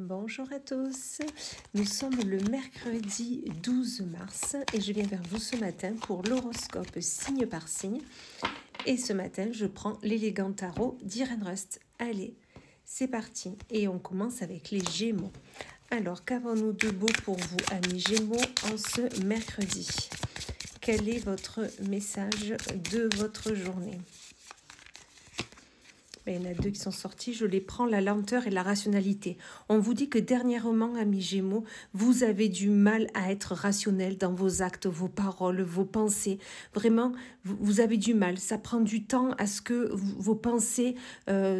Bonjour à tous, nous sommes le mercredi 12 mars et je viens vers vous ce matin pour l'horoscope signe par signe. Et ce matin, je prends l'élégant tarot d'Irène Rust. Allez, c'est parti et on commence avec les Gémeaux. Alors, qu'avons-nous de beau pour vous, amis Gémeaux, en ce mercredi? Quel est votre message de votre journée? Il y en a deux qui sont sortis, je les prends, la lenteur et la rationalité. On vous dit que dernièrement, amis Gémeaux, vous avez du mal à être rationnel dans vos actes, vos paroles, vos pensées. Vraiment, vous avez du mal. Ça prend du temps à ce que vos pensées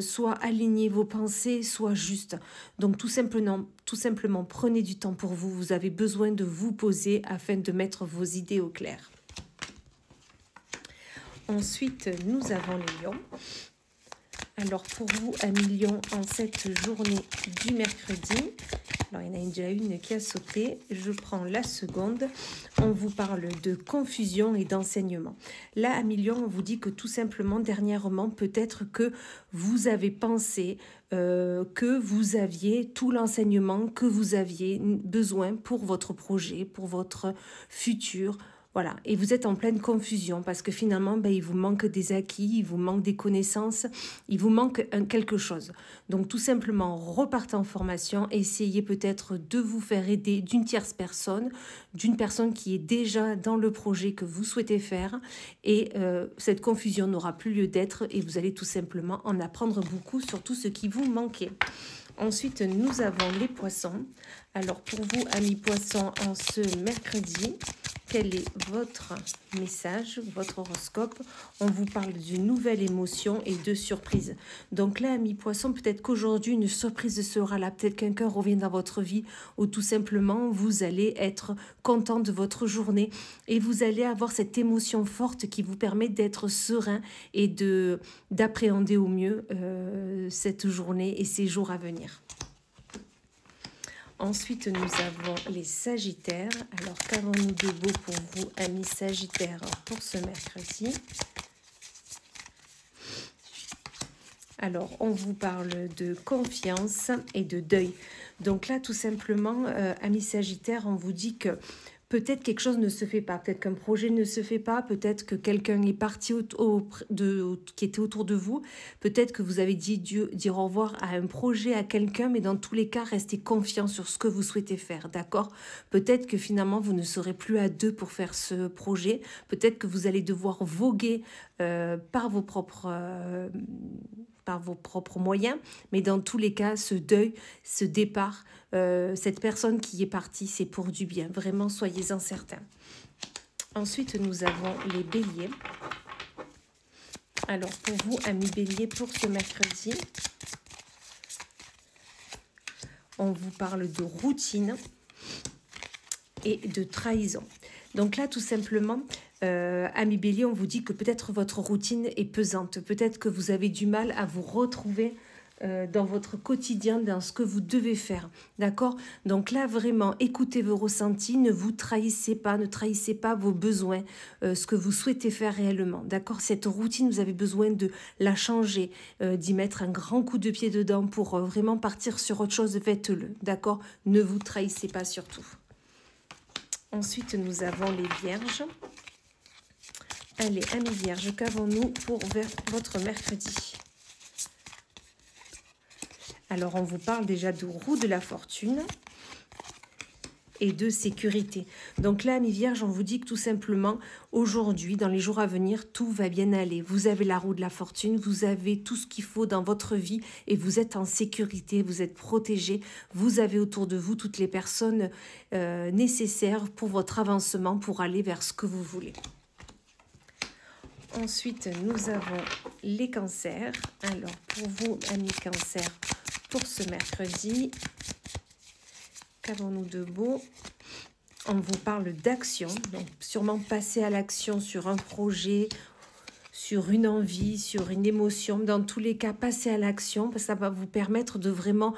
soient alignées, vos pensées soient justes. Donc tout simplement, prenez du temps pour vous. Vous avez besoin de vous poser afin de mettre vos idées au clair. Ensuite, nous avons les lions. Alors pour vous, amis Lions, en cette journée du mercredi, alors il y en a déjà une qui a sauté, je prends la seconde, on vous parle de confusion et d'enseignement. Là, amis Lions, on vous dit que tout simplement, dernièrement, peut-être que vous avez pensé que vous aviez tout l'enseignement que vous aviez besoin pour votre projet, pour votre futur. Voilà, et vous êtes en pleine confusion parce que finalement, il vous manque des acquis, il vous manque des connaissances, il vous manque quelque chose. Donc tout simplement, repartez en formation, essayez peut-être de vous faire aider d'une tierce personne, d'une personne qui est déjà dans le projet que vous souhaitez faire et cette confusion n'aura plus lieu d'être et vous allez tout simplement en apprendre beaucoup sur tout ce qui vous manquait. Ensuite, nous avons les poissons. Alors pour vous, amis poissons, en ce mercredi, quel est votre message, votre horoscope? On vous parle d'une nouvelle émotion et de surprise. Donc là, amis poissons, peut-être qu'aujourd'hui, une surprise sera là. Peut-être qu'un cœur revient dans votre vie ou tout simplement, vous allez être content de votre journée et vous allez avoir cette émotion forte qui vous permet d'être serein et d'appréhender au mieux cette journée et ces jours à venir. Ensuite, nous avons les Sagittaires. Alors, qu'avons-nous de beau pour vous, amis Sagittaires, pour ce mercredi? Alors, on vous parle de confiance et de deuil. Donc là, tout simplement, amis Sagittaires, on vous dit que peut-être quelque chose ne se fait pas, peut-être qu'un projet ne se fait pas, peut-être que quelqu'un est parti qui était autour de vous, peut-être que vous avez dit dire au revoir à un projet, à quelqu'un, mais dans tous les cas, restez confiant sur ce que vous souhaitez faire, d'accord? Peut-être que finalement, vous ne serez plus à deux pour faire ce projet, peut-être que vous allez devoir voguer par vos propres moyens, mais dans tous les cas, ce deuil, ce départ, cette personne qui est partie, c'est pour du bien. Vraiment, soyez-en certains. Ensuite, nous avons les béliers. Alors, pour vous, amis béliers, pour ce mercredi, on vous parle de routine et de trahison. Donc là, tout simplement, amis bélier, on vous dit que peut-être votre routine est pesante. Peut-être que vous avez du mal à vous retrouver dans votre quotidien, dans ce que vous devez faire. D'accord? Donc là, vraiment, écoutez vos ressentis, ne vous trahissez pas, ne trahissez pas vos besoins, ce que vous souhaitez faire réellement. D'accord? Cette routine, vous avez besoin de la changer, d'y mettre un grand coup de pied dedans pour vraiment partir sur autre chose, faites-le. D'accord? Ne vous trahissez pas surtout. Ensuite, nous avons les vierges. Allez, amis vierges, qu'avons-nous pour votre mercredi? Alors, on vous parle déjà de roue de la fortune et de sécurité. Donc là, amis vierges, on vous dit que tout simplement, aujourd'hui, dans les jours à venir, tout va bien aller. Vous avez la roue de la fortune, vous avez tout ce qu'il faut dans votre vie et vous êtes en sécurité, vous êtes protégés. Vous avez autour de vous toutes les personnes nécessaires pour votre avancement, pour aller vers ce que vous voulez. Ensuite, nous avons les cancers. Alors, pour vous, amis cancers, pour ce mercredi, qu'avons-nous de beau? On vous parle d'action, donc sûrement passer à l'action sur un projet, sur une envie, sur une émotion. Dans tous les cas, passer à l'action, parce que ça va vous permettre de vraiment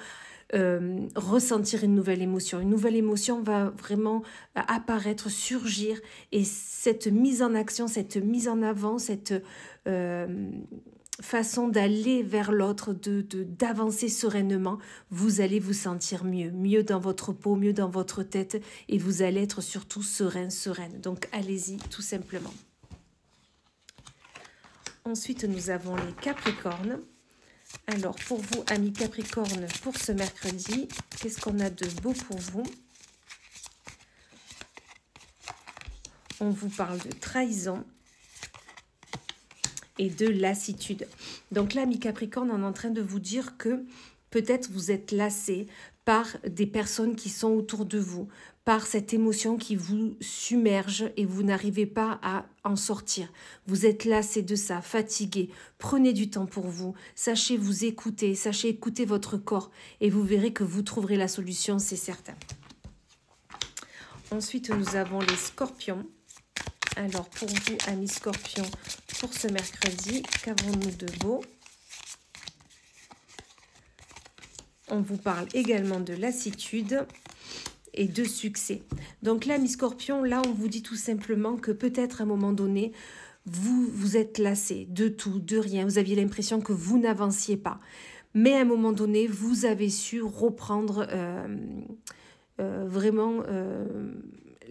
ressentir une nouvelle émotion. Une nouvelle émotion va vraiment apparaître, surgir, et cette mise en action, cette mise en avant, façon d'aller vers l'autre, d'avancer sereinement, vous allez vous sentir mieux, mieux dans votre peau, mieux dans votre tête et vous allez être surtout sereine. Donc allez-y tout simplement. Ensuite, nous avons les Capricornes. Alors, pour vous, amis Capricorne, pour ce mercredi, qu'est-ce qu'on a de beau pour vous? On vous parle de trahison et de lassitude. Donc là, amis Capricorne, on est en train de vous dire que peut-être vous êtes lassé par des personnes qui sont autour de vous, par cette émotion qui vous submerge et vous n'arrivez pas à en sortir. Vous êtes lassé de ça, fatigué. Prenez du temps pour vous. Sachez vous écouter, sachez écouter votre corps et vous verrez que vous trouverez la solution, c'est certain. Ensuite, nous avons les Scorpions. Alors, pour vous, amis Scorpions, pour ce mercredi, qu'avons-nous de beau? On vous parle également de lassitude et de succès. Donc là, mes Scorpions, là, on vous dit tout simplement que peut-être à un moment donné, vous êtes lassé de tout, de rien. Vous aviez l'impression que vous n'avanciez pas. Mais à un moment donné, vous avez su reprendre vraiment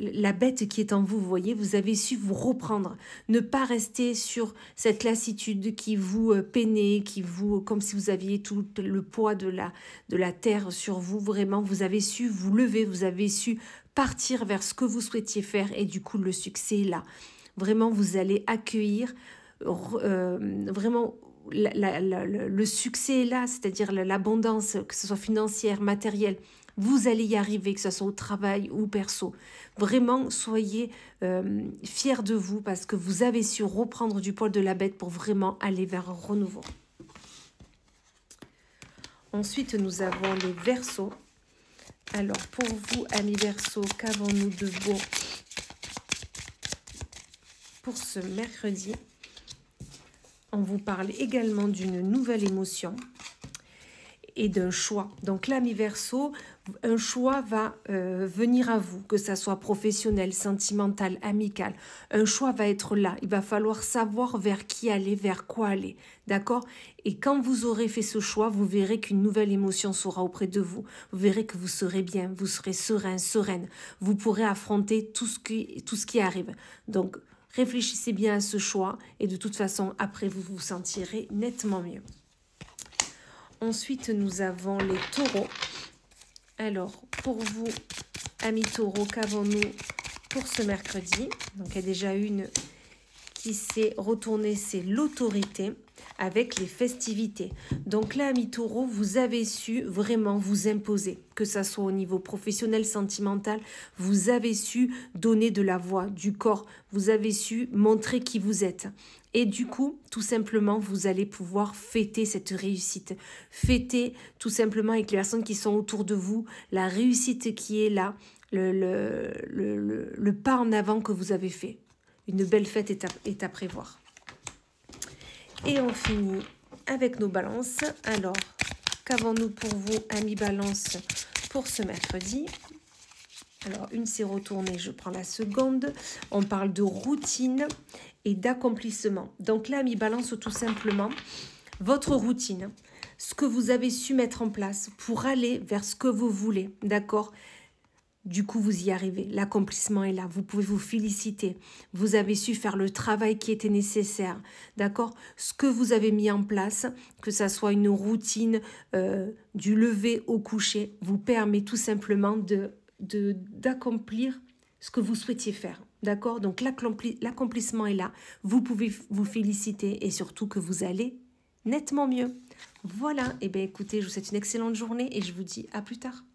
la bête qui est en vous, vous voyez, vous avez su vous reprendre, ne pas rester sur cette lassitude qui vous peinait, qui vous, comme si vous aviez tout le poids de la terre sur vous, vraiment, vous avez su vous lever, vous avez su partir vers ce que vous souhaitiez faire et du coup, le succès est là. Vraiment, vous allez accueillir vraiment le succès est là, c'est-à-dire l'abondance, que ce soit financière, matérielle. Vous allez y arriver, que ce soit au travail ou perso. Vraiment, soyez fiers de vous parce que vous avez su reprendre du poil de la bête pour vraiment aller vers un renouveau. Ensuite, nous avons les Verseaux. Alors, pour vous, amis Verseaux, qu'avons-nous de beau pour ce mercredi? On vous parle également d'une nouvelle émotion et d'un choix. Donc là, mes Verseaux, un choix va venir à vous, que ça soit professionnel, sentimental, amical. Un choix va être là. Il va falloir savoir vers qui aller, vers quoi aller. D'accord? Et quand vous aurez fait ce choix, vous verrez qu'une nouvelle émotion sera auprès de vous. Vous verrez que vous serez bien, vous serez sereine. Vous pourrez affronter tout ce qui arrive. Donc, réfléchissez bien à ce choix et de toute façon, après, vous vous sentirez nettement mieux. Ensuite, nous avons les Taureaux. Alors, pour vous, amis Taureaux, qu'avons-nous pour ce mercredi? Donc, il y a déjà une qui s'est retournée, c'est l'autorité avec les festivités. Donc là, amis Taureaux, vous avez su vraiment vous imposer, que ça soit au niveau professionnel, sentimental, vous avez su donner de la voix, du corps, vous avez su montrer qui vous êtes. Et du coup, tout simplement, vous allez pouvoir fêter cette réussite. Fêter tout simplement avec les personnes qui sont autour de vous, la réussite qui est là, le pas en avant que vous avez fait. Une belle fête est à prévoir. Et on finit avec nos balances. Alors, qu'avons-nous pour vous, amis balance, pour ce mercredi? Alors, une s'est retournée, je prends la seconde. On parle de routine et d'accomplissement. Donc là, amis balance, tout simplement, votre routine, ce que vous avez su mettre en place pour aller vers ce que vous voulez, d'accord ? Du coup, vous y arrivez. L'accomplissement est là. Vous pouvez vous féliciter. Vous avez su faire le travail qui était nécessaire. D'accord? Ce que vous avez mis en place, que ça soit une routine du lever au coucher, vous permet tout simplement d'accomplir ce que vous souhaitiez faire. D'accord? Donc, l'accomplissement est là. Vous pouvez vous féliciter et surtout que vous allez nettement mieux. Voilà. Eh bien, écoutez, je vous souhaite une excellente journée et je vous dis à plus tard.